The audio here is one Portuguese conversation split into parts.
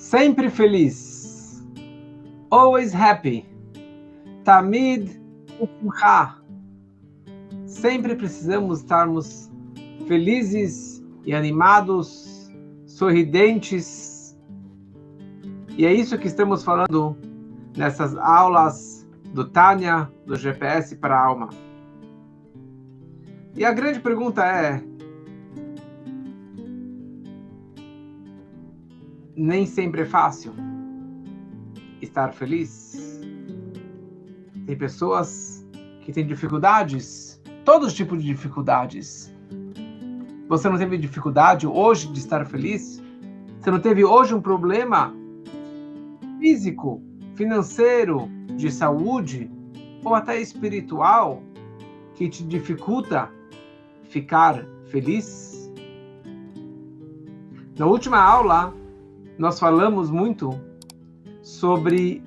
Sempre feliz. Always happy. Tamid u'simcha. Sempre precisamos estarmos felizes e animados, sorridentes. E é isso que estamos falando nessas aulas do Tânia, do GPS para a alma. E a grande pergunta é: nem sempre é fácil estar feliz. Tem pessoas que têm dificuldades, todos os tipos de dificuldades. Você não teve dificuldade hoje de estar feliz? Você não teve hoje um problema físico, financeiro, de saúde ou até espiritual que te dificulta ficar feliz? Na última aula, nós falamos muito sobre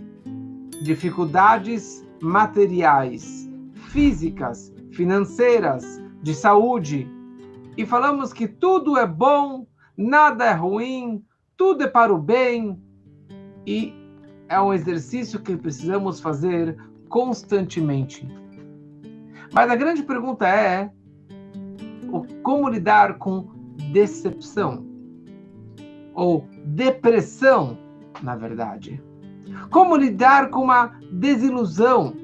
dificuldades materiais, físicas, financeiras, de saúde. E falamos que tudo é bom, nada é ruim, tudo é para o bem. E é um exercício que precisamos fazer constantemente. Mas a grande pergunta é: como lidar com decepção? Ou depressão, na verdade. Como lidar com uma desilusão?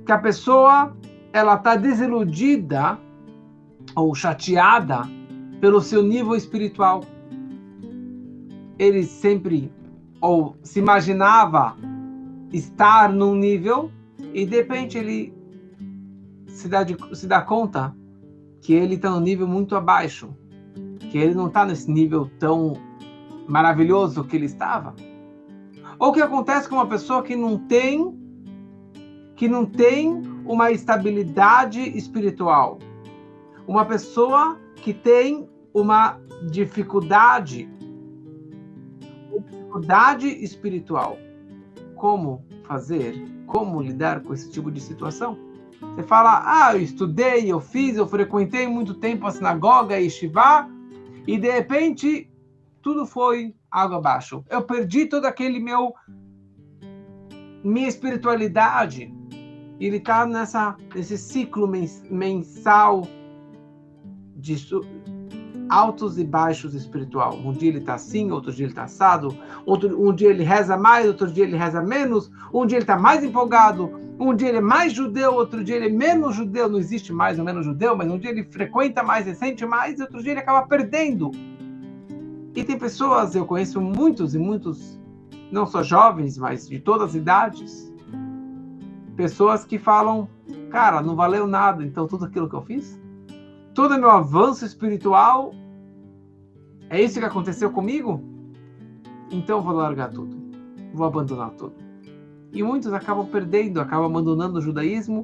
Que a pessoa ela está desiludida ou chateada pelo seu nível espiritual. Ele sempre ou se imaginava estar num nível e de repente ele se dá conta que ele está num nível muito abaixo, que ele não está nesse nível tão maravilhoso que ele estava. Ou o que acontece com uma pessoa que não tem uma estabilidade espiritual. Uma pessoa que tem uma dificuldade espiritual. Como fazer? Como lidar com esse tipo de situação? Você fala: eu estudei, eu fiz, eu frequentei muito tempo a sinagoga, a yeshiva, e de repente tudo foi água abaixo. Eu perdi todo aquele minha espiritualidade. Ele está nesse ciclo mensal de altos e baixos espiritual. Um dia ele está assim, outro dia ele está assado, um dia ele reza mais, outro dia ele reza menos, um dia ele está mais empolgado, um dia ele é mais judeu, outro dia ele é menos judeu, não existe mais ou menos judeu, mas um dia ele frequenta mais e sente mais, e outro dia ele acaba perdendo. E tem pessoas, eu conheço muitos, não só jovens, mas de todas as idades, pessoas que falam: cara, não valeu nada, então tudo aquilo que eu fiz, todo meu avanço espiritual, é isso que aconteceu comigo? Então eu vou largar tudo, vou abandonar tudo. E muitos acabam perdendo, acabam abandonando o judaísmo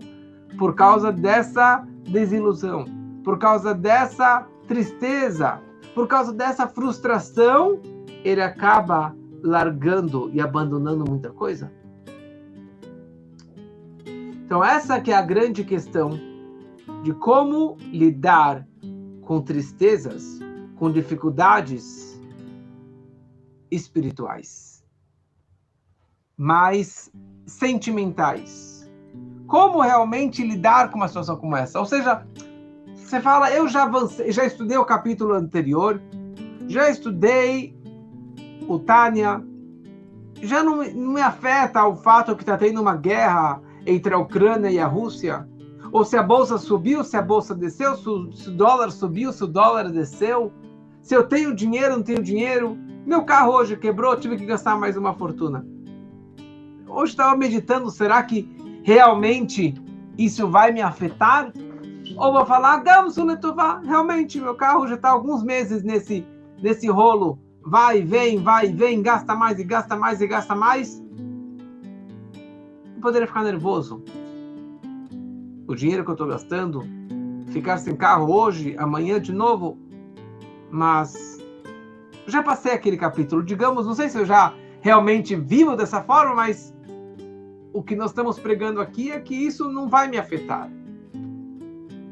por causa dessa desilusão, por causa dessa tristeza, por causa dessa frustração, ele acaba largando e abandonando muita coisa. Então essa que é a grande questão de como lidar com tristezas, com dificuldades espirituais, mais sentimentais. Como realmente lidar com uma situação como essa? Ou seja, você fala: eu já avancei, já estudei o capítulo anterior, já estudei o Tânia, já não me afeta o fato que está tendo uma guerra entre a Ucrânia e a Rússia, ou se a bolsa subiu, se a bolsa desceu, se o dólar subiu, se o dólar desceu, se eu tenho dinheiro, não tenho dinheiro, meu carro hoje quebrou, tive que gastar mais uma fortuna. Hoje estava meditando: será que realmente isso vai me afetar? Ou vou falar: realmente meu carro já está há alguns meses nesse rolo, vai e vem, gasta mais e gasta mais e gasta mais. Eu poderia ficar nervoso. O dinheiro que eu estou gastando, ficar sem carro hoje, amanhã de novo. Mas já passei aquele capítulo, digamos, não sei se eu já realmente vivo dessa forma, mas o que nós estamos pregando aqui é que isso não vai me afetar.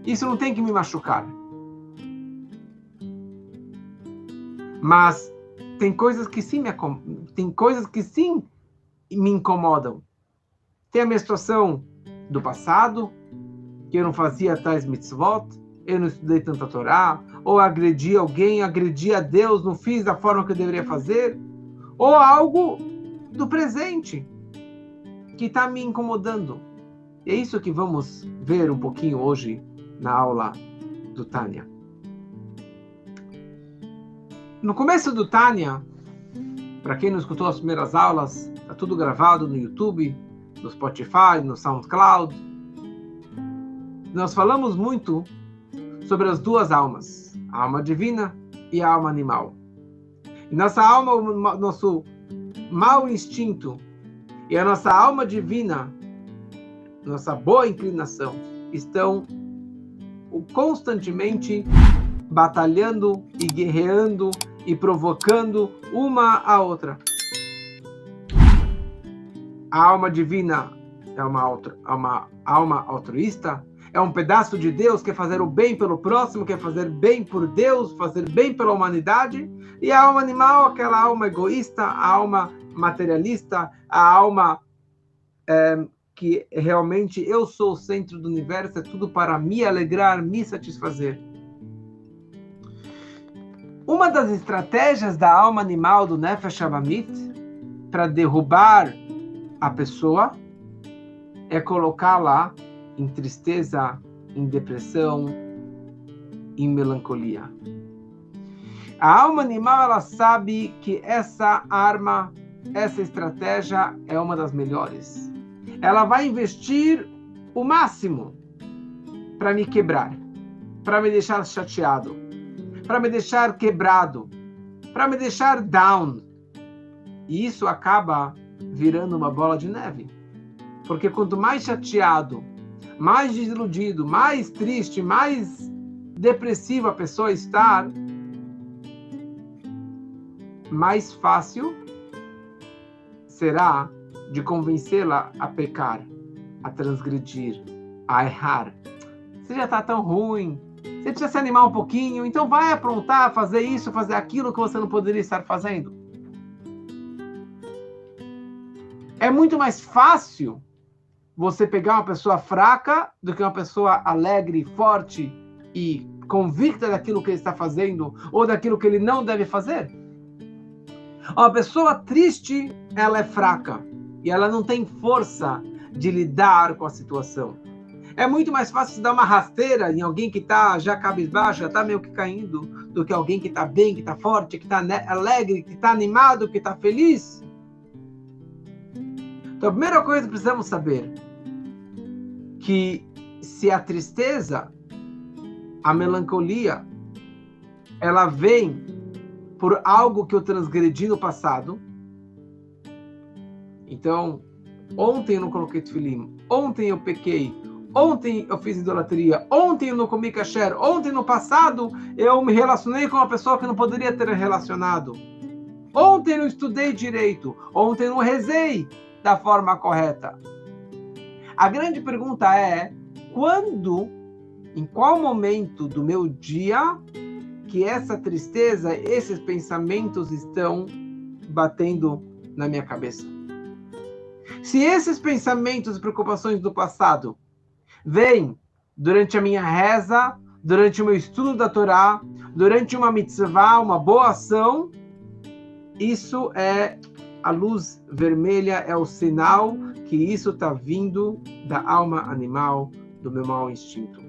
Isso não tem que me machucar. Mas tem coisas que sim me incomodam. Tem a menstruação do passado, que eu não fazia tais mitzvot, eu não estudei tanta Torá, ou agredi alguém, agredi a Deus, não fiz da forma que eu deveria fazer, ou algo do presente que está me incomodando. E é isso que vamos ver um pouquinho hoje na aula do Tânia. No começo do Tânia, para quem não escutou as primeiras aulas, está tudo gravado no YouTube, no Spotify, no SoundCloud. Nós falamos muito sobre as duas almas, a alma divina e a alma animal. E nossa alma, nosso mau instinto e a nossa alma divina, nossa boa inclinação, estão constantemente batalhando e guerreando e provocando uma a outra. A alma divina é uma alma altruísta, é um pedaço de Deus, quer fazer o bem pelo próximo, quer fazer bem por Deus, fazer bem pela humanidade. E a alma animal, aquela alma egoísta, a alma materialista, a alma que realmente eu sou o centro do universo, é tudo para me alegrar, me satisfazer. Uma das estratégias da alma animal do Nefesh Abamit para derrubar a pessoa é colocá-la em tristeza, em depressão, em melancolia. A alma animal, ela sabe que essa arma, essa estratégia é uma das melhores. Ela vai investir o máximo para me quebrar, para me deixar chateado, para me deixar quebrado, para me deixar down. E isso acaba virando uma bola de neve. Porque quanto mais chateado, mais desiludido, mais triste, mais depressiva a pessoa está, mais fácil será de convencê-la a pecar, a transgredir, a errar. Você já está tão ruim, você precisa se animar um pouquinho, então vai aprontar, fazer isso, fazer aquilo que você não poderia estar fazendo. É muito mais fácil você pegar uma pessoa fraca do que uma pessoa alegre, forte e convicta daquilo que ele está fazendo ou daquilo que ele não deve fazer. Uma pessoa triste, ela é fraca e ela não tem força de lidar com a situação. É muito mais fácil dar uma rasteira em alguém que está já cabisbaixo, já está meio que caindo, do que alguém que está bem, que está forte, que está alegre, que está animado, que está feliz. Então, a primeira coisa que precisamos saber que se a tristeza, a melancolia, ela vem por algo que eu transgredi no passado. Então, ontem eu não coloquei tefilim, ontem eu pequei, ontem eu fiz idolatria, ontem eu não comi kasher, ontem no passado eu me relacionei com uma pessoa que não poderia ter relacionado. Ontem eu não estudei direito, ontem eu não rezei da forma correta. A grande pergunta é, em qual momento do meu dia que essa tristeza, esses pensamentos estão batendo na minha cabeça? Se esses pensamentos e preocupações do passado vêm durante a minha reza, durante o meu estudo da Torá, durante uma mitzvah, uma boa ação, isso é a luz vermelha, é o sinal que isso está vindo da alma animal, do meu mau instinto.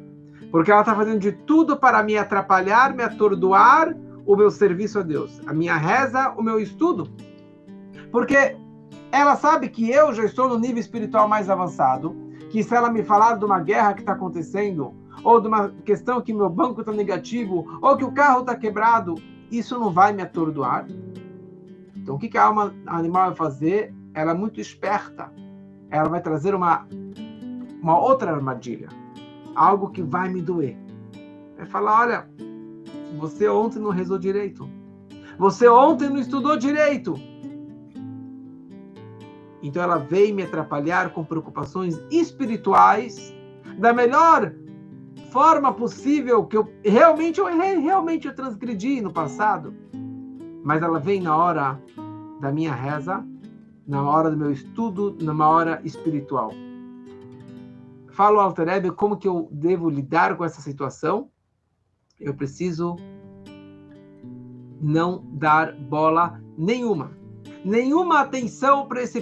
Porque ela está fazendo de tudo para me atrapalhar, me atordoar o meu serviço a Deus, a minha reza, o meu estudo. Porque ela sabe que eu já estou no nível espiritual mais avançado, que se ela me falar de uma guerra que está acontecendo, ou de uma questão que meu banco está negativo, ou que o carro está quebrado, isso não vai me atordoar. Então, o que a alma animal vai fazer? Ela é muito esperta. Ela vai trazer uma outra armadilha. Algo que vai me doer. Vai falar, olha, você ontem não rezou direito. Você ontem não estudou direito. Então, ela veio me atrapalhar com preocupações espirituais da melhor forma possível que eu realmente eu transgredi no passado. mas ela vem na hora da minha reza, na hora do meu estudo, numa hora espiritual. Falo ao Alter Rebbe como que eu devo lidar com essa situação. Eu preciso não dar bola nenhuma atenção para esse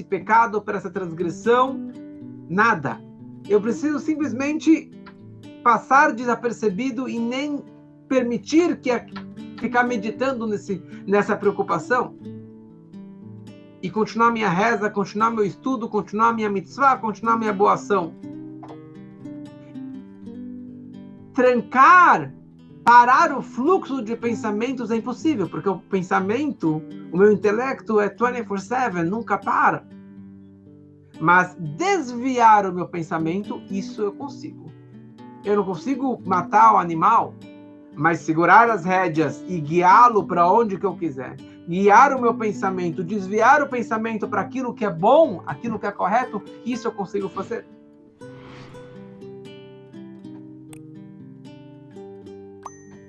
pecado, para essa transgressão, nada. Eu preciso simplesmente passar desapercebido e nem permitir que ficar meditando nessa preocupação e continuar minha reza, continuar meu estudo, continuar minha mitzvah, continuar minha boa ação. Parar o fluxo de pensamentos é impossível, porque o pensamento, o meu intelecto é 24/7, nunca para. Mas desviar o meu pensamento, isso eu consigo. Eu não consigo matar o animal, mas segurar as rédeas e guiá-lo para onde que eu quiser. Guiar o meu pensamento, desviar o pensamento para aquilo que é bom, aquilo que é correto, isso eu consigo fazer.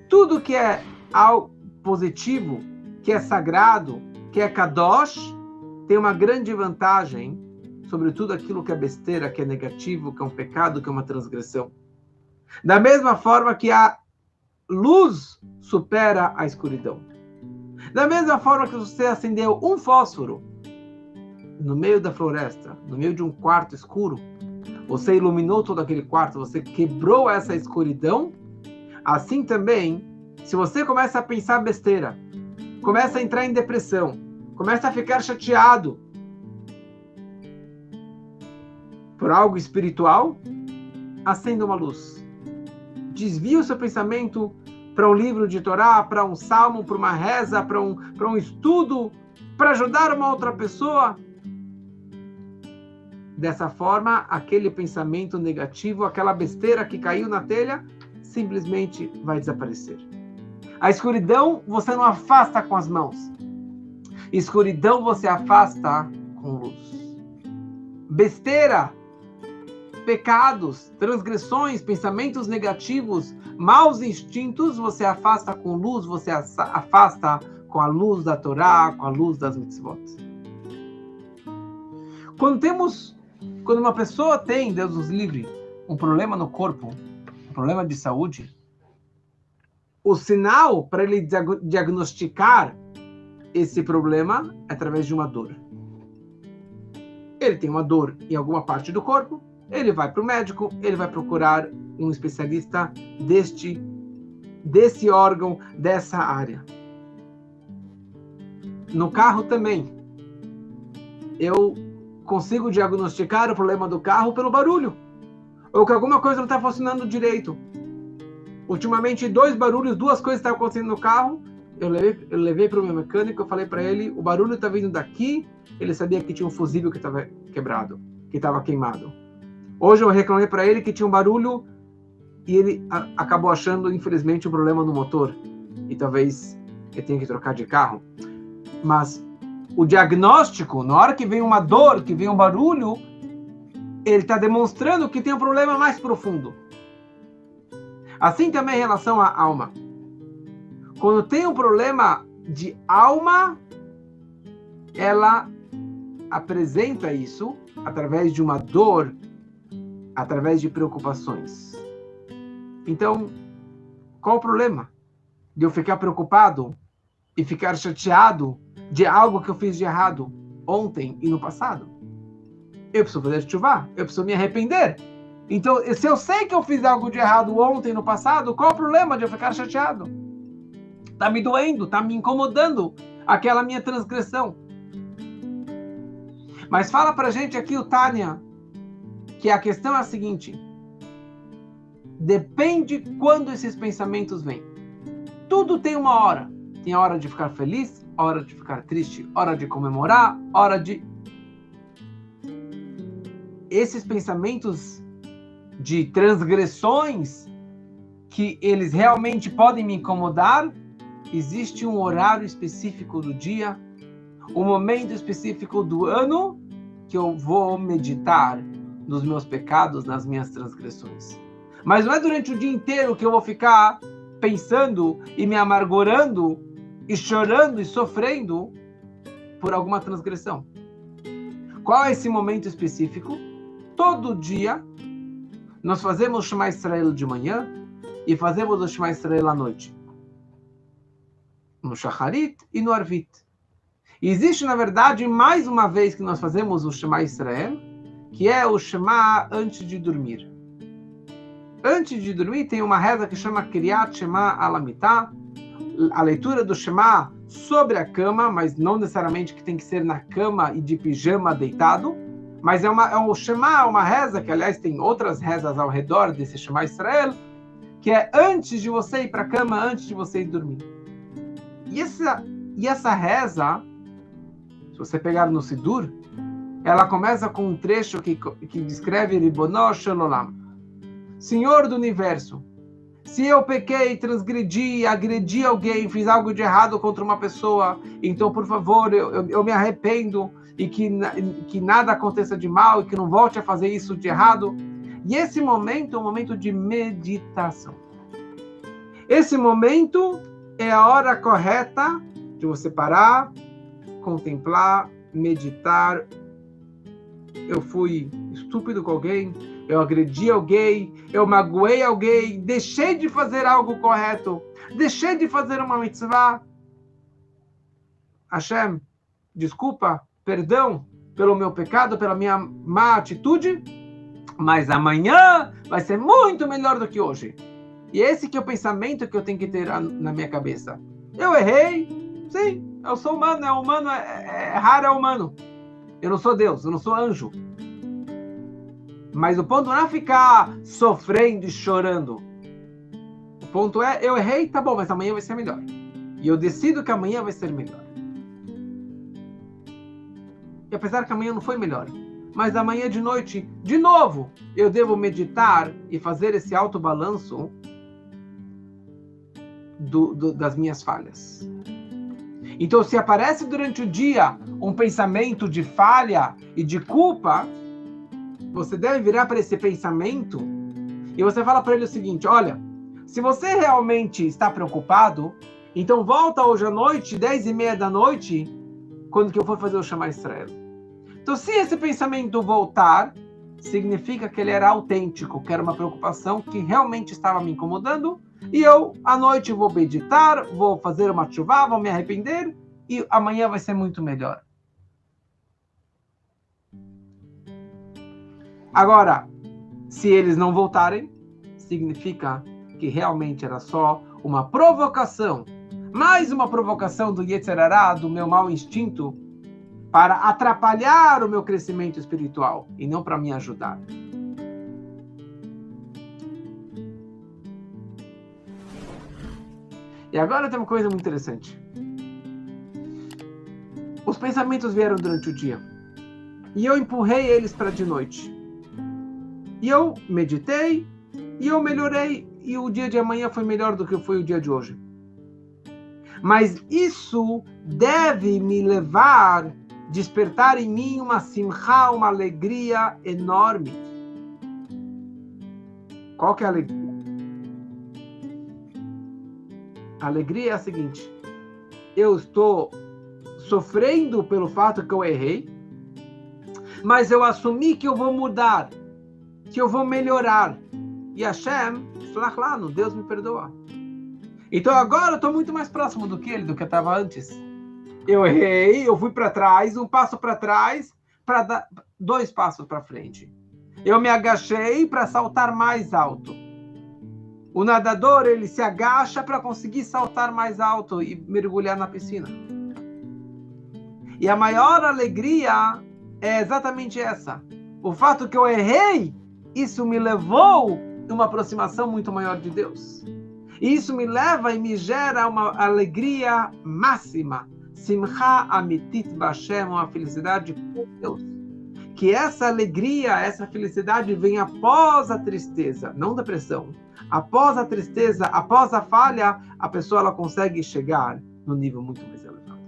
Tudo que é algo positivo, que é sagrado, que é kadosh, tem uma grande vantagem sobre tudo aquilo que é besteira, que é negativo, que é um pecado, que é uma transgressão. Da mesma forma que a luz supera a escuridão. Da mesma forma que você acendeu um fósforo no meio da floresta, no meio de um quarto escuro, você iluminou todo aquele quarto, você quebrou essa escuridão. Assim também, se você começa a pensar besteira, começa a entrar em depressão, começa a ficar chateado por algo espiritual, acenda uma luz. Desvia o seu pensamento para um livro de Torá, para um salmo, para uma reza, para um estudo, para ajudar uma outra pessoa. Dessa forma, aquele pensamento negativo, aquela besteira que caiu na telha, simplesmente vai desaparecer. A escuridão você não afasta com as mãos. Escuridão você afasta com luz. Besteira, pecados, transgressões, pensamentos negativos, maus instintos, você afasta com luz, você afasta com a luz da Torá, com a luz das mitzvot. Quando uma pessoa tem, Deus nos livre, um problema no corpo, um problema de saúde, o sinal para ele diagnosticar esse problema é através de uma dor. Ele tem uma dor em alguma parte do corpo, ele vai para o médico, ele vai procurar um especialista desse órgão, dessa área. No carro também. Eu consigo diagnosticar o problema do carro pelo barulho. Ou que alguma coisa não está funcionando direito. Ultimamente, 2 barulhos, 2 coisas estavam acontecendo no carro. Eu levei para o meu mecânico, eu falei para ele, o barulho está vindo daqui. Ele sabia que tinha um fusível que estava quebrado, que estava queimado. Hoje eu reclamei para ele que tinha um barulho e ele acabou achando, infelizmente, um problema no motor. E talvez ele tenha que trocar de carro. Mas o diagnóstico, na hora que vem uma dor, que vem um barulho, ele está demonstrando que tem um problema mais profundo. Assim também em relação à alma. Quando tem um problema de alma, ela apresenta isso através de uma dor, através de preocupações. Então, qual o problema de eu ficar preocupado e ficar chateado de algo que eu fiz de errado ontem e no passado? Eu preciso fazer tshuva, eu preciso me arrepender. Então, se eu sei que eu fiz algo de errado ontem e no passado, qual o problema de eu ficar chateado? Está me doendo, está me incomodando aquela minha transgressão. Mas fala pra gente aqui o Tânia, que a questão é a seguinte: depende quando esses pensamentos vêm. Tudo tem uma hora. Tem a hora de ficar feliz, hora de ficar triste, hora de comemorar, hora de... Esses pensamentos de transgressões, que eles realmente podem me incomodar, existe um horário específico do dia, um momento específico do ano, que eu vou meditar nos meus pecados, nas minhas transgressões. Mas não é durante o dia inteiro que eu vou ficar pensando e me amargurando e chorando e sofrendo por alguma transgressão. Qual é esse momento específico? Todo dia nós fazemos o Shema Israel de manhã e fazemos o Shema Israel à noite. No Shacharit e no Arvit. E existe, na verdade, mais uma vez que nós fazemos o Shema Israel, que é o Shema antes de dormir. Antes de dormir tem uma reza que chama Kriyat Shema Alamitah, a leitura do Shema sobre a cama, mas não necessariamente que tem que ser na cama e de pijama deitado, mas é um Shema, uma reza, que aliás tem outras rezas ao redor desse Shema Israel, que é antes de você ir para a cama, antes de você ir dormir. E essa reza, se você pegar no Sidur, ela começa com um trecho que descreve Ribono Shel Olam, Senhor do Universo, se eu pequei, transgredi, agredi alguém, fiz algo de errado contra uma pessoa, então, por favor, eu me arrependo e que nada aconteça de mal e que não volte a fazer isso de errado. E esse momento é um momento de meditação. Esse momento é a hora correta de você parar, contemplar, meditar. Eu fui estúpido com alguém, eu agredi alguém, eu magoei alguém, deixei de fazer algo correto, deixei de fazer uma mitzvah. Hashem, desculpa, perdão pelo meu pecado, pela minha má atitude, mas amanhã vai ser muito melhor do que hoje. E esse que é o pensamento que eu tenho que ter na minha cabeça. Eu errei, sim, eu sou humano, errar é humano. Eu não sou Deus, eu não sou anjo. Mas o ponto não é ficar sofrendo e chorando. O ponto é, eu errei, tá bom, mas amanhã vai ser melhor. E eu decido que amanhã vai ser melhor. E apesar que amanhã não foi melhor, mas amanhã de noite, de novo, eu devo meditar e fazer esse autobalanço das minhas falhas. Então, se aparece durante o dia um pensamento de falha e de culpa, você deve virar para esse pensamento e você fala para ele o seguinte: olha, se você realmente está preocupado, então volta hoje à noite, 10:30 da noite, quando que eu for fazer o Shema Israel. Então, se esse pensamento voltar, significa que ele era autêntico, que era uma preocupação que realmente estava me incomodando, e eu, à noite, vou meditar, vou fazer uma tshuva, vou me arrepender, e amanhã vai ser muito melhor. Agora, se eles não voltarem, significa que realmente era só uma provocação, mais uma provocação do Yetzer Hará, do meu mau instinto, para atrapalhar o meu crescimento espiritual e não para me ajudar. E agora tem uma coisa muito interessante. Os pensamentos vieram durante o dia e eu empurrei eles para de noite. E eu meditei e eu melhorei e o dia de amanhã foi melhor do que foi o dia de hoje. Mas isso deve me levar, despertar em mim uma simcha, uma alegria enorme. Qual que é a alegria? A alegria é a seguinte: eu estou sofrendo pelo fato que eu errei, mas eu assumi que eu vou mudar, que eu vou melhorar. E Hashem, Deus me perdoa. Então agora eu estou muito mais próximo do que ele, do que eu estava antes. Eu errei, eu fui para trás, um passo para trás, para dar 2 passos para frente. Eu me agachei para saltar mais alto. O nadador, ele se agacha para conseguir saltar mais alto e mergulhar na piscina. E a maior alegria é exatamente essa. O fato que eu errei, isso me levou a uma aproximação muito maior de Deus. E isso me leva e me gera uma alegria máxima. Simcha amitit b'Hashem, uma felicidade com Deus. Que essa alegria, essa felicidade vem após a tristeza, não depressão. Após a tristeza, após a falha, a pessoa ela consegue chegar num nível muito mais elevado.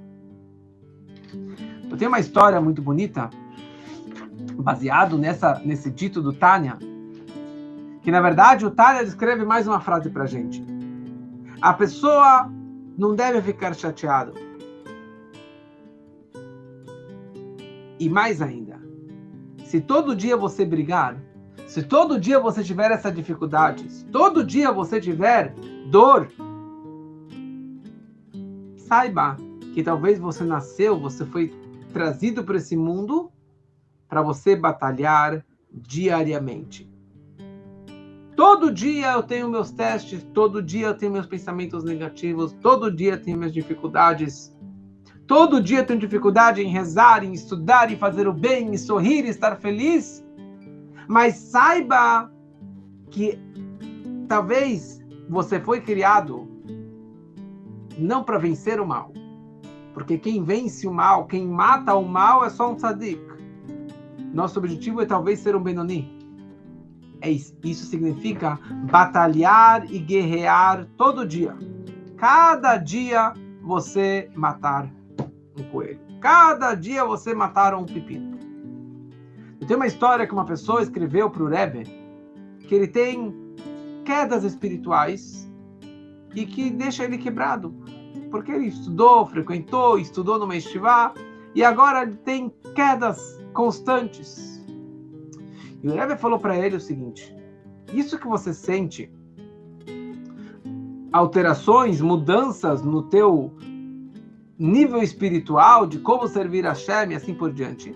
Eu tenho uma história muito bonita, baseado nesse dito do Tânia, que na verdade o Tânia descreve mais uma frase pra gente. A pessoa não deve ficar chateado. E mais ainda, se todo dia você brigar, se todo dia você tiver essa dificuldade, se todo dia você tiver dor, saiba que talvez você nasceu, você foi trazido para esse mundo para você batalhar diariamente. Todo dia eu tenho meus testes, todo dia eu tenho meus pensamentos negativos, todo dia eu tenho minhas dificuldades. Todo dia eu tenho dificuldade em rezar, em estudar, em fazer o bem, em sorrir, em estar feliz. Mas saiba que talvez você foi criado não para vencer o mal. Porque quem vence o mal, quem mata o mal é só um tzadik. Nosso objetivo é talvez ser um Benoni. Isso significa batalhar e guerrear todo dia. Cada dia você matar um coelho. Cada dia você matar um pepino. Tem uma história que uma pessoa escreveu para o Rebbe, que ele tem quedas espirituais e que deixa ele quebrado. Porque ele estudou, frequentou, estudou numa estivá e agora ele tem quedas constantes. E o Rebbe falou para ele o seguinte: isso que você sente, alterações, mudanças no teu nível espiritual, de como servir a Hashem e assim por diante,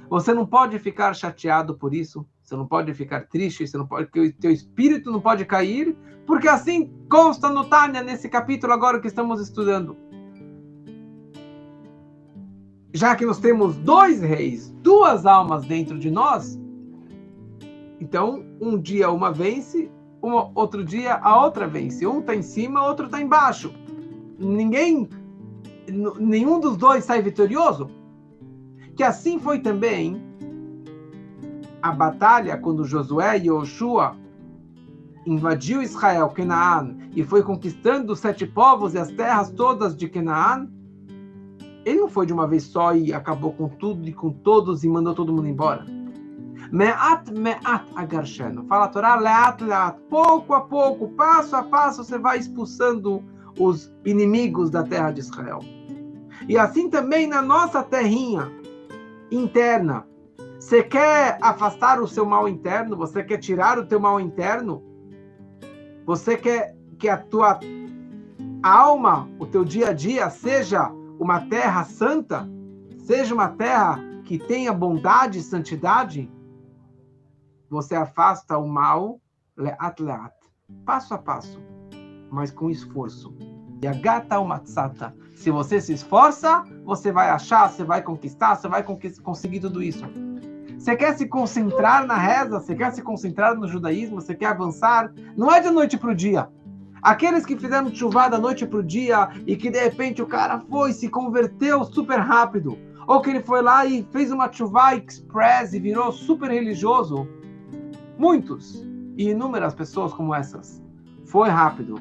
você não pode ficar chateado por isso, você não pode ficar triste, você não pode, que o teu espírito não pode cair, porque assim consta no Tânia, nesse capítulo agora que estamos estudando. Já que nós temos dois reis, duas almas dentro de nós, então um dia uma vence, outro dia a outra vence. Um está em cima, outro está embaixo. Nenhum dos dois sai vitorioso. Que assim foi também a batalha quando Josué e Yoshua invadiu Israel, Canaã, e foi conquistando os 7 povos e as terras todas de Canaã. Ele não foi de uma vez só e acabou com tudo e com todos e mandou todo mundo embora. Me'at agarshenu. Fala a Torá, leat, pouco a pouco, passo a passo, você vai expulsando os inimigos da terra de Israel. E assim também na nossa terrinha interna. Você quer afastar o seu mal interno? Você quer tirar o teu mal interno? Você quer que a tua alma, o teu dia a dia, seja uma terra santa? Seja uma terra que tenha bondade e santidade? Você afasta o mal, leat, passo a passo, mas com esforço. E a gata matzata. Se você se esforça, você vai achar, você vai conquistar, você vai conseguir tudo isso. Você quer se concentrar na reza, você quer se concentrar no judaísmo, você quer avançar, não é de noite para o dia. Aqueles que fizeram chuvá da noite para o dia e que de repente o cara foi, se converteu super rápido, ou que ele foi lá e fez uma chuvá express e virou super religioso. Muitos e inúmeras pessoas como essas. Foi rápido.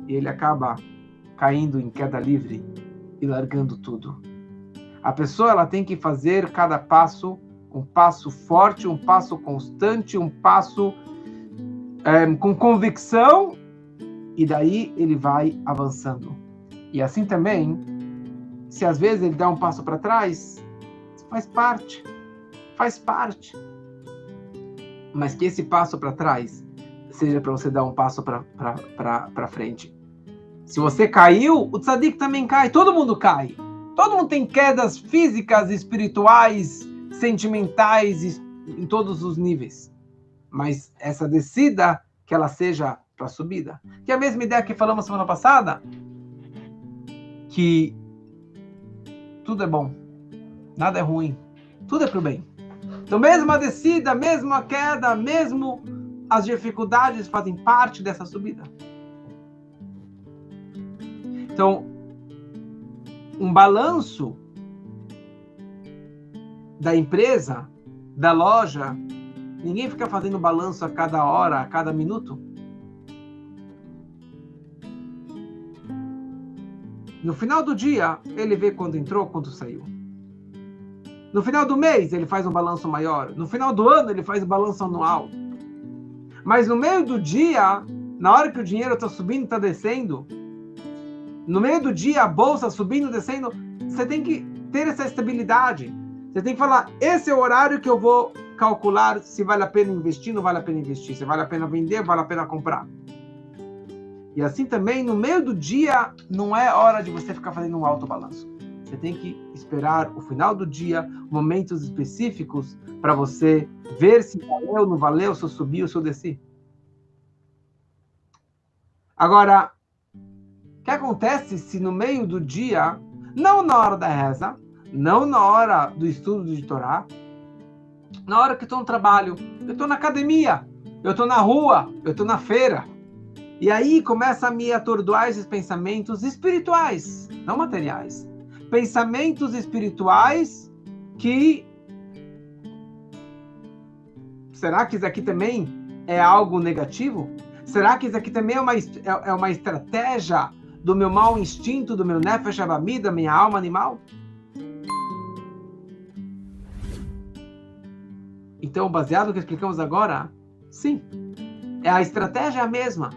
E ele acaba caindo em queda livre e largando tudo. A pessoa ela tem que fazer cada passo, um passo forte, um passo constante, um passo com convicção, e daí ele vai avançando. E assim também, se às vezes ele dá um passo para trás, faz parte. Mas que esse passo para trás seja para você dar um passo para frente. Se você caiu, o tzadik também cai, todo mundo cai. Todo mundo tem quedas físicas, espirituais, sentimentais, em todos os níveis. Mas essa descida, que ela seja para subida. Que é a mesma ideia que falamos semana passada, que tudo é bom, nada é ruim, tudo é para o bem. Então, mesmo a descida, mesmo a queda, mesmo as dificuldades fazem parte dessa subida. Então, um balanço da empresa, da loja, ninguém fica fazendo balanço a cada hora, a cada minuto. No final do dia, ele vê quando entrou, quando saiu. No final do mês, ele faz um balanço maior. No final do ano, ele faz um balanço anual. Mas no meio do dia, na hora que o dinheiro está subindo, está descendo, No meio do dia, a bolsa subindo, descendo, você tem que ter essa estabilidade. Você tem que falar, esse é o horário que eu vou calcular se vale a pena investir, não vale a pena investir, se vale a pena vender, vale a pena comprar. E assim também, no meio do dia, não é hora de você ficar fazendo um alto balanço. Você tem que esperar o final do dia, momentos específicos, para você ver se valeu, não valeu, se eu subi ou se eu desci. Agora, o que acontece se no meio do dia, não na hora da reza, não na hora do estudo de Torá, na hora que eu estou no trabalho, eu estou na academia, eu estou na rua, eu estou na feira, e aí começa a me atordoar esses pensamentos espirituais, não materiais. Pensamentos espirituais que... Será que isso aqui também é algo negativo? Será que isso aqui também é uma estratégia do meu mau instinto, do meu nefesh abami, da minha alma animal? Então, baseado no que explicamos agora, sim, a estratégia é a mesma.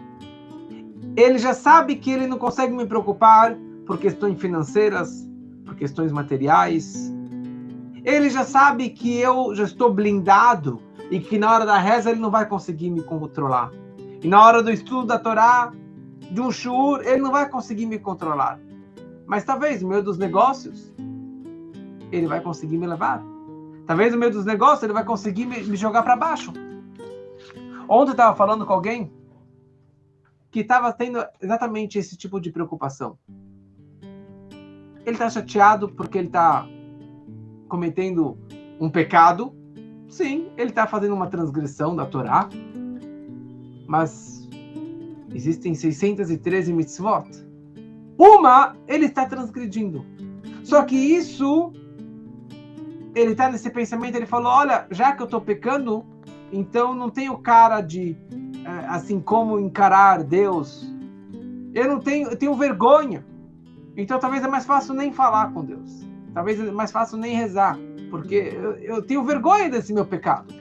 Ele já sabe que ele não consegue me preocupar por questões financeiras, por questões materiais. Ele já sabe que eu já estou blindado e que na hora da reza ele não vai conseguir me controlar. E na hora do estudo da Torá, de um shiur, ele não vai conseguir me controlar. Mas talvez no meio dos negócios, ele vai conseguir me levar. Talvez no meio dos negócios ele vai conseguir me jogar para baixo. Ontem eu estava falando com alguém que estava tendo exatamente esse tipo de preocupação. Ele está chateado porque ele está cometendo um pecado. Sim, ele está fazendo uma transgressão da Torá. Mas existem 613 mitzvot. Uma, ele está transgredindo. Só que isso, ele está nesse pensamento, ele falou, olha, já que eu estou pecando, então não tenho cara de, assim, como encarar Deus. Eu tenho vergonha. Então talvez é mais fácil nem falar com Deus. Talvez é mais fácil nem rezar. Porque eu tenho vergonha desse meu pecado.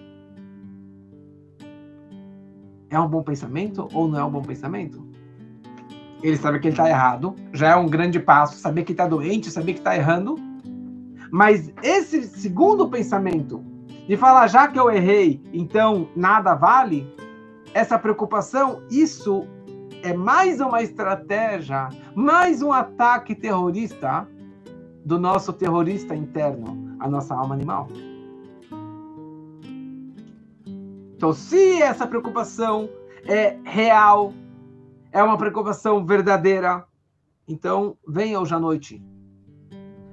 É um bom pensamento ou não é um bom pensamento? Ele sabe que ele está errado. Já é um grande passo. Saber que está doente, saber que está errando. Mas esse segundo pensamento, de falar, já que eu errei, então nada vale, essa preocupação, isso é mais uma estratégia, mais um ataque terrorista do nosso terrorista interno, a nossa alma animal. Então, se essa preocupação é real, é uma preocupação verdadeira, então venha hoje à noite.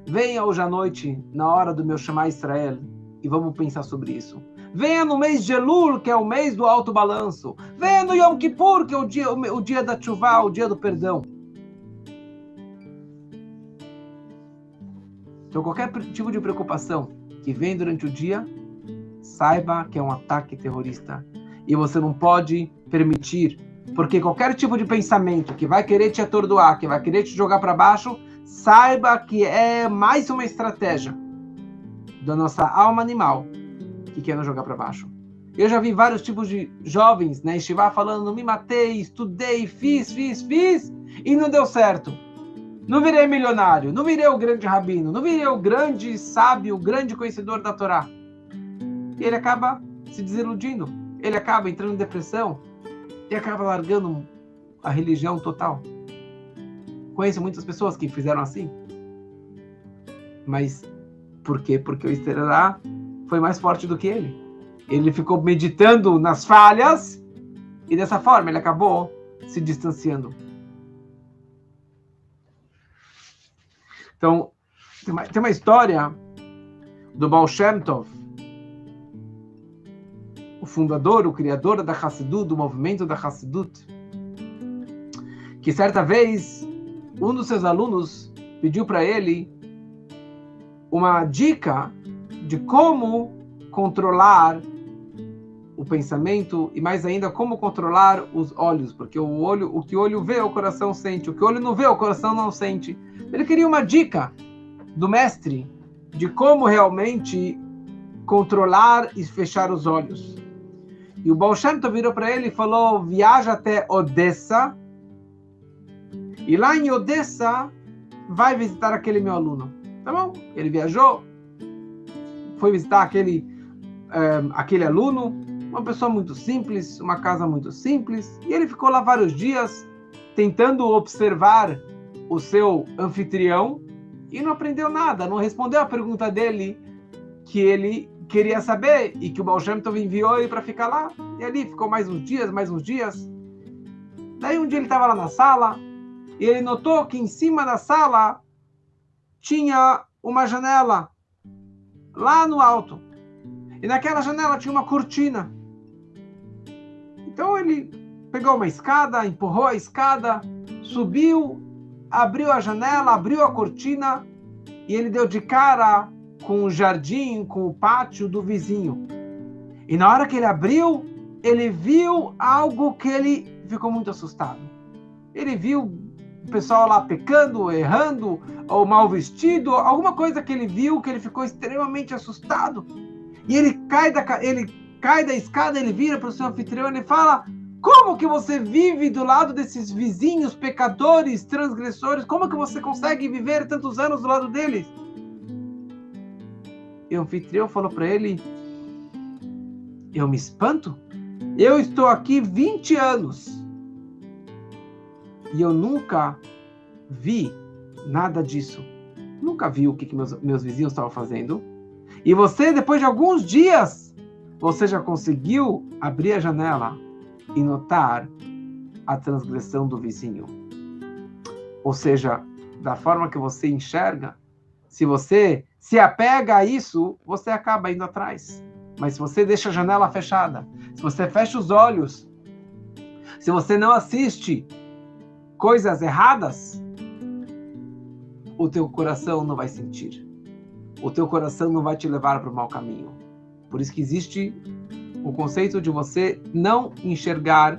Venha hoje à noite, na hora do meu Shema Israel, e vamos pensar sobre isso. Venha no mês de Elul, que é o mês do alto balanço. Venha no Yom Kippur, que é o dia da Tshuvah, o dia do perdão. Então, qualquer tipo de preocupação que vem durante o dia, saiba que é um ataque terrorista. E você não pode permitir, porque qualquer tipo de pensamento que vai querer te atordoar, que vai querer te jogar para baixo, saiba que é mais uma estratégia da nossa alma animal que quer nos jogar para baixo. Eu já vi vários tipos de jovens na Yeshiva falando, me matei, estudei, fiz, e não deu certo. Não virei milionário, não virei o grande rabino, não virei o grande sábio, o grande conhecedor da Torá. E ele acaba se desiludindo, ele acaba entrando em depressão e acaba largando a religião total. Conheço muitas pessoas que fizeram assim. Mas por quê? Porque o Esterará foi mais forte do que ele. Ele ficou meditando nas falhas e dessa forma ele acabou se distanciando. Então, tem uma história do Baal Shem Tov, o fundador, o criador da Hassidut, do movimento da Hassidut, que certa vez um dos seus alunos pediu para ele uma dica de como controlar o pensamento e mais ainda como controlar os olhos, porque o que o olho vê, o coração sente, o que o olho não vê, o coração não sente. Ele queria uma dica do mestre de como realmente controlar e fechar os olhos. E o Baal Shem Tov virou para ele e falou, viaja até Odessa E lá em Odessa, vai visitar aquele meu aluno. Tá bom? Ele viajou, foi visitar aquele aluno, uma pessoa muito simples, uma casa muito simples, e ele ficou lá vários dias tentando observar o seu anfitrião e não aprendeu nada, não respondeu a pergunta dele que ele queria saber e que o Baal Shem Tov enviou ele para ficar lá. E ali ficou mais uns dias. Daí um dia ele estava lá na sala e ele notou que em cima da sala tinha uma janela lá no alto. E naquela janela tinha uma cortina. Então ele pegou uma escada, empurrou a escada, subiu, abriu a janela, abriu a cortina e ele deu de cara com o jardim, com o pátio do vizinho. E na hora que ele abriu, ele viu algo que ele ficou muito assustado. Ele viu o pessoal lá pecando, errando, ou mal vestido, alguma coisa que ele viu que ele ficou extremamente assustado. E ele cai da escada, ele vira para o seu anfitrião e ele fala: como que você vive do lado desses vizinhos pecadores, transgressores? Como que você consegue viver tantos anos do lado deles? E o anfitrião falou para ele: eu me espanto? Eu estou aqui 20 anos e eu nunca vi nada disso. Nunca vi o que meus vizinhos estavam fazendo. E você, depois de alguns dias, você já conseguiu abrir a janela e notar a transgressão do vizinho. Ou seja, da forma que você enxerga, se você se apega a isso, você acaba indo atrás. Mas se você deixa a janela fechada, se você fecha os olhos, se você não assiste coisas erradas, o teu coração não vai sentir. O teu coração não vai te levar para o mau caminho. Por isso que existe o conceito de você não enxergar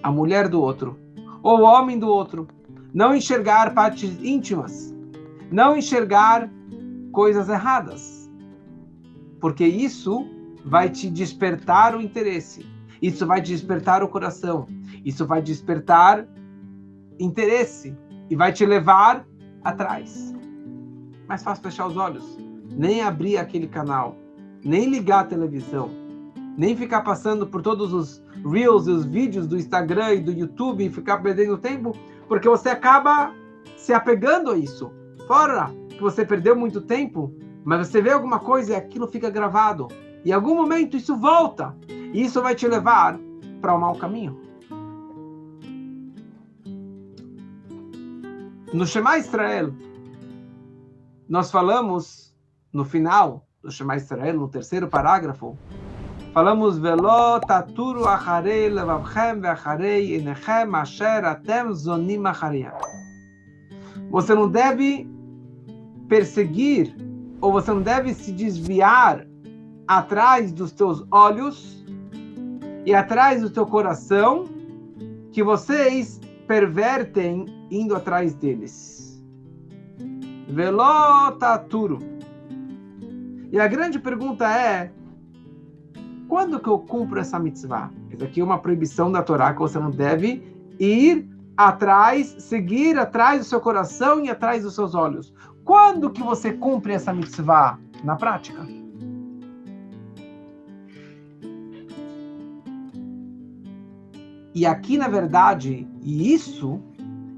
a mulher do outro, ou o homem do outro, não enxergar partes íntimas, não enxergar coisas erradas, porque isso vai te despertar o interesse, isso vai despertar o coração, isso vai despertar interesse e vai te levar atrás. Mais fácil fechar os olhos, nem abrir aquele canal, nem ligar a televisão, nem ficar passando por todos os reels e os vídeos do Instagram e do YouTube e ficar perdendo tempo, porque você acaba se apegando a isso. Fora que você perdeu muito tempo, mas você vê alguma coisa e aquilo fica gravado. E em algum momento isso volta. E isso vai te levar para o mau caminho. No Shema Israel, nós falamos, no final do Shema Israel, no terceiro parágrafo, falamos Velo taturu acharei levavchem veacharei enechem asher atem zonim acharei. Você não deve perseguir, ou você não deve se desviar atrás dos teus olhos e atrás do teu coração, que vocês pervertem indo atrás deles. Velo taturu. E a grande pergunta é: quando que eu cumpro essa mitzvah? Isso aqui é uma proibição da Torá, que você não deve ir atrás, seguir atrás do seu coração e atrás dos seus olhos. Quando que você cumpre essa mitzvah na prática? E aqui, na verdade, e isso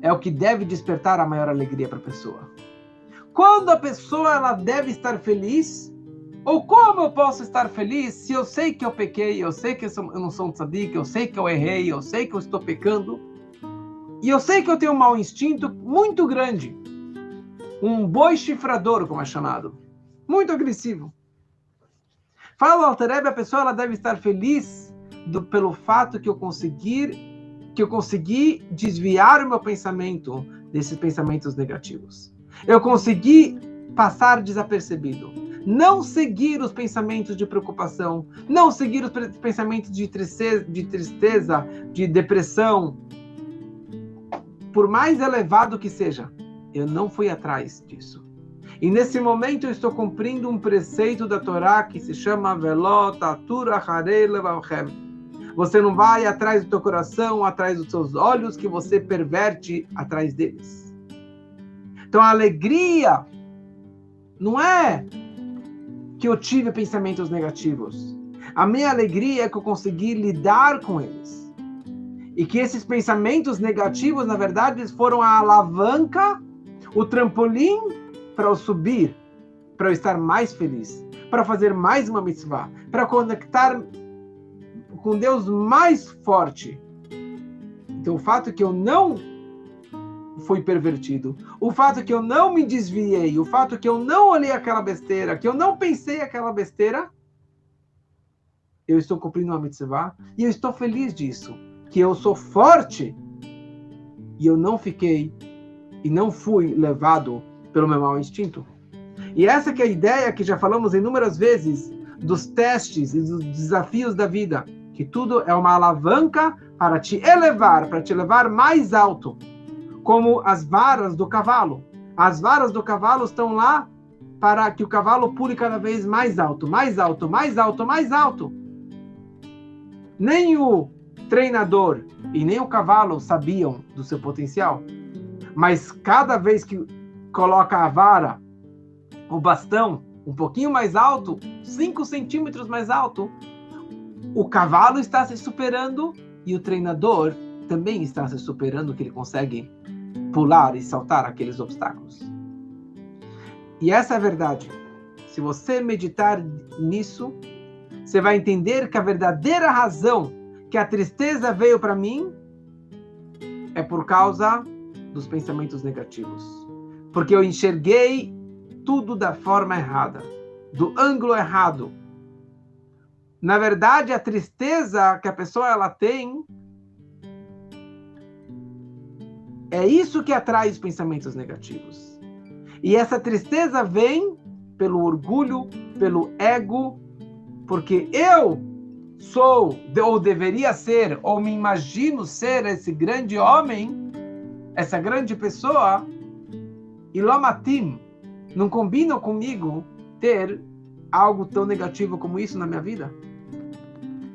é o que deve despertar a maior alegria para a pessoa. Quando a pessoa ela deve estar feliz, ou como eu posso estar feliz se eu sei que eu pequei, eu sei que eu não sou um tzadik, eu sei que eu errei, eu sei que eu estou pecando, e eu sei que eu tenho um mau instinto muito grande, um boi chifrador, como é chamado, muito agressivo. Fala o Alter Rebbe, a pessoa ela deve estar feliz pelo fato que eu consegui desviar o meu pensamento desses pensamentos negativos. Eu consegui passar desapercebido. Não seguir os pensamentos de preocupação, não seguir os pensamentos de tristeza, de depressão. Por mais elevado que seja, eu não fui atrás disso. E nesse momento eu estou cumprindo um preceito da Torá que se chama Velo tatur acharei levavchem. Você não vai atrás do teu coração, atrás dos seus olhos, que você perverte atrás deles. Então a alegria não é que eu tive pensamentos negativos. A minha alegria é que eu consegui lidar com eles. E que esses pensamentos negativos, na verdade, eles foram a alavanca, o trampolim para eu subir, para eu estar mais feliz, para fazer mais uma mitzvah, para conectar com Deus mais forte. Então o fato que eu não fui pervertido, o fato que eu não me desviei, o fato que eu não olhei aquela besteira, que eu não pensei aquela besteira, eu estou cumprindo uma mitzvah e eu estou feliz disso, que eu sou forte e eu não fiquei e não fui levado pelo meu mau instinto. E essa que é a ideia que já falamos inúmeras vezes dos testes e dos desafios da vida, que tudo é uma alavanca para te elevar, para te levar mais alto, como as varas do cavalo. As varas do cavalo estão lá para que o cavalo pule cada vez mais alto, mais alto, mais alto, mais alto. Nem o treinador e nem o cavalo sabiam do seu potencial. Mas cada vez que coloca a vara, o bastão, um pouquinho mais alto, 5 centímetros mais alto, o cavalo está se superando e o treinador também está se superando, que ele consegue pular e saltar aqueles obstáculos. E essa é a verdade. Se você meditar nisso, você vai entender que a verdadeira razão que a tristeza veio para mim é por causa dos pensamentos negativos. Porque eu enxerguei tudo da forma errada, do ângulo errado. Na verdade, a tristeza que a pessoa ela tem é isso que atrai os pensamentos negativos. E essa tristeza vem pelo orgulho, pelo ego, porque eu sou, ou deveria ser, ou me imagino ser esse grande homem, essa grande pessoa, e Lomatim, não combina comigo ter algo tão negativo como isso na minha vida.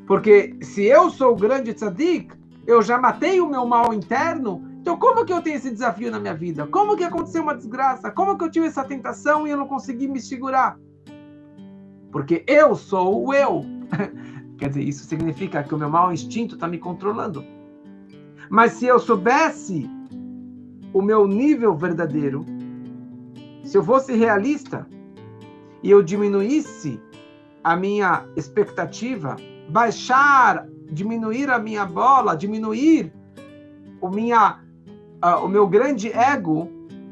Porque se eu sou o grande tzadik, eu já matei o meu mal interno, então como que eu tenho esse desafio na minha vida? Como que aconteceu uma desgraça? Como que eu tive essa tentação e eu não consegui me segurar? Porque eu sou o eu. Quer dizer, isso significa que o meu mau instinto está me controlando. Mas se eu soubesse o meu nível verdadeiro, se eu fosse realista e eu diminuísse a minha expectativa, diminuir a minha bola, diminuir o meu grande ego,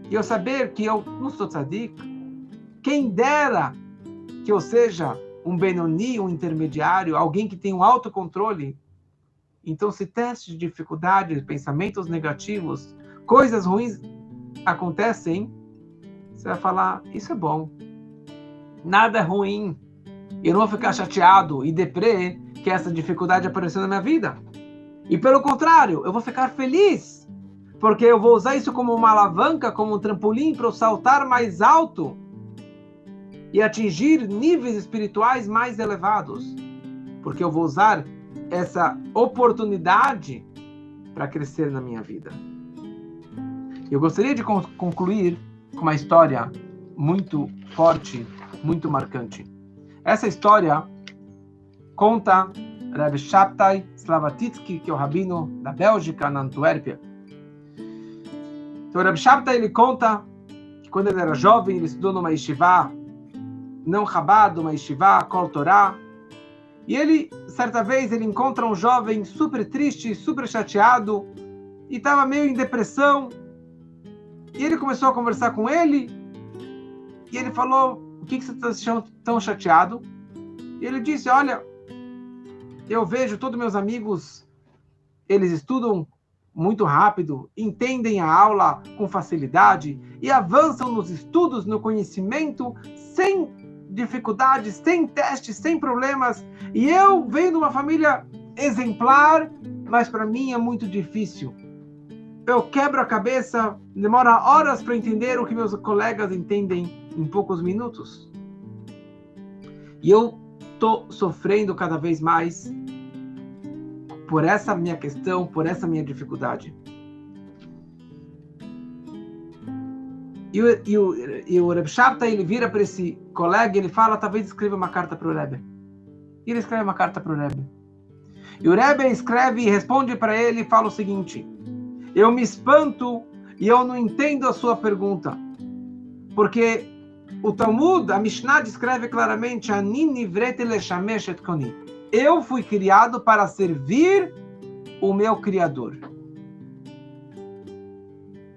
e eu saber que eu não sou tzadik, quem dera que eu seja um Benoni, um intermediário, alguém que tem um autocontrole. Então, se testes de dificuldade, pensamentos negativos, coisas ruins acontecem, você vai falar, isso é bom. Nada é ruim. Eu não vou ficar chateado e deprê que essa dificuldade apareceu na minha vida. E pelo contrário, eu vou ficar feliz, porque eu vou usar isso como uma alavanca, como um trampolim para eu saltar mais alto e atingir níveis espirituais mais elevados. Porque eu vou usar essa oportunidade para crescer na minha vida. Eu gostaria de concluir com uma história muito forte, muito marcante. Essa história conta Rabbi Shabtai Slavatitsky, que é o rabino da Bélgica, na Antuérpia. Então, Rabbi Shabtai, ele conta que quando ele era jovem, ele estudou numa yeshiva, não Chabad, uma yeshiva, Kol Torah, e ele, certa vez, ele encontra um jovem super triste, super chateado, e estava meio em depressão, e ele começou a conversar com ele, e ele falou, o que você está tão chateado? E ele disse, olha, eu vejo todos meus amigos, eles estudam muito rápido, entendem a aula com facilidade e avançam nos estudos, no conhecimento, sem dificuldades, sem testes, sem problemas. E eu venho de uma família exemplar, mas para mim é muito difícil. Eu quebro a cabeça, demora horas para entender o que meus colegas entendem em poucos minutos. E eu estou sofrendo cada vez mais. por essa minha questão, por essa minha dificuldade. E o Reb Shabtai, ele vira para esse colega e ele fala, talvez escreva uma carta para o Rebbe. E ele escreve uma carta para o Rebbe. E o Rebbe escreve e responde para ele e fala o seguinte: eu me espanto e eu não entendo a sua pergunta. Porque o Talmud, a Mishnah, descreve claramente: Ani nivreti leshamesh et koni. Eu fui criado para servir o meu Criador.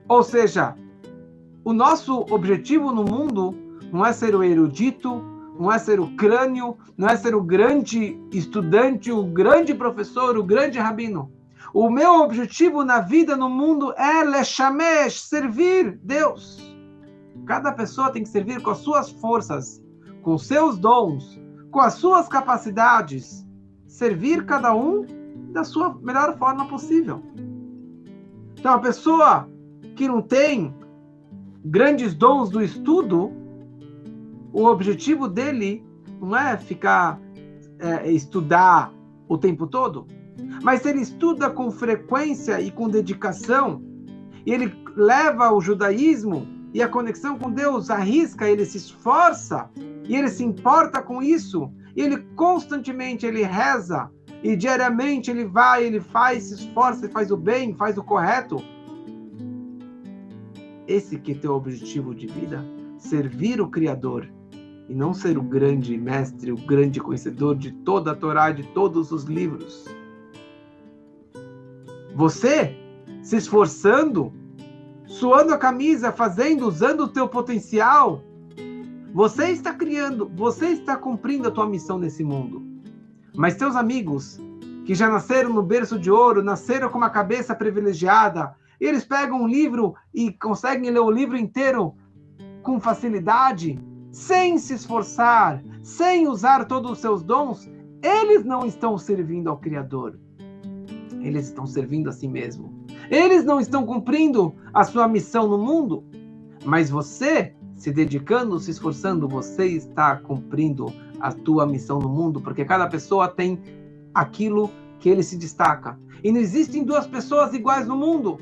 Ou seja, o nosso objetivo no mundo não é ser o erudito, não é ser o crânio, não é ser o grande estudante, o grande professor, o grande rabino. O meu objetivo na vida, no mundo, é leshamesh, servir Deus. Cada pessoa tem que servir com as suas forças, com os seus dons, com as suas capacidades, servir cada um da sua melhor forma possível. Então, a pessoa que não tem grandes dons do estudo, o objetivo dele não é estudar o tempo todo, mas se ele estuda com frequência e com dedicação, e ele leva o judaísmo e a conexão com Deus à risca, ele se esforça, e ele se importa com isso, e ele constantemente ele reza, e diariamente ele vai, ele faz, se esforça, ele faz o bem, faz o correto. Esse que é teu objetivo de vida, servir o Criador, e não ser o grande mestre, o grande conhecedor de toda a Torá, de todos os livros. Você se esforçando, suando a camisa, fazendo, usando o teu potencial, você está criando, você está cumprindo a tua missão nesse mundo. Mas teus amigos, que já nasceram no berço de ouro, nasceram com uma cabeça privilegiada, eles pegam um livro e conseguem ler o livro inteiro com facilidade, sem se esforçar, sem usar todos os seus dons, eles não estão servindo ao Criador. Eles estão servindo a si mesmo. Eles não estão cumprindo a sua missão no mundo. Mas você, se dedicando, se esforçando, você está cumprindo a tua missão no mundo, porque cada pessoa tem aquilo que ele se destaca. E não existem duas pessoas iguais no mundo.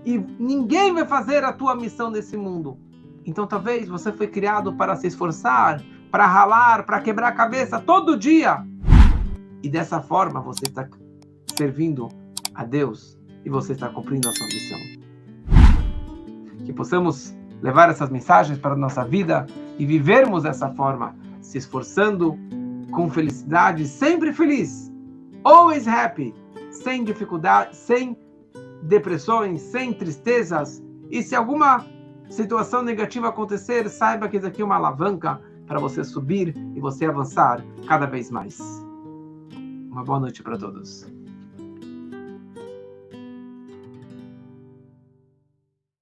E ninguém vai fazer a tua missão nesse mundo. Então talvez você foi criado para se esforçar, para ralar, para quebrar a cabeça todo dia. E dessa forma você está servindo a Deus e você está cumprindo a sua missão. Que possamos levar essas mensagens para a nossa vida e vivermos dessa forma, se esforçando com felicidade, sempre feliz, always happy, sem dificuldade, sem depressões, sem tristezas. E se alguma situação negativa acontecer, saiba que isso aqui é uma alavanca para você subir e você avançar cada vez mais. Uma boa noite para todos.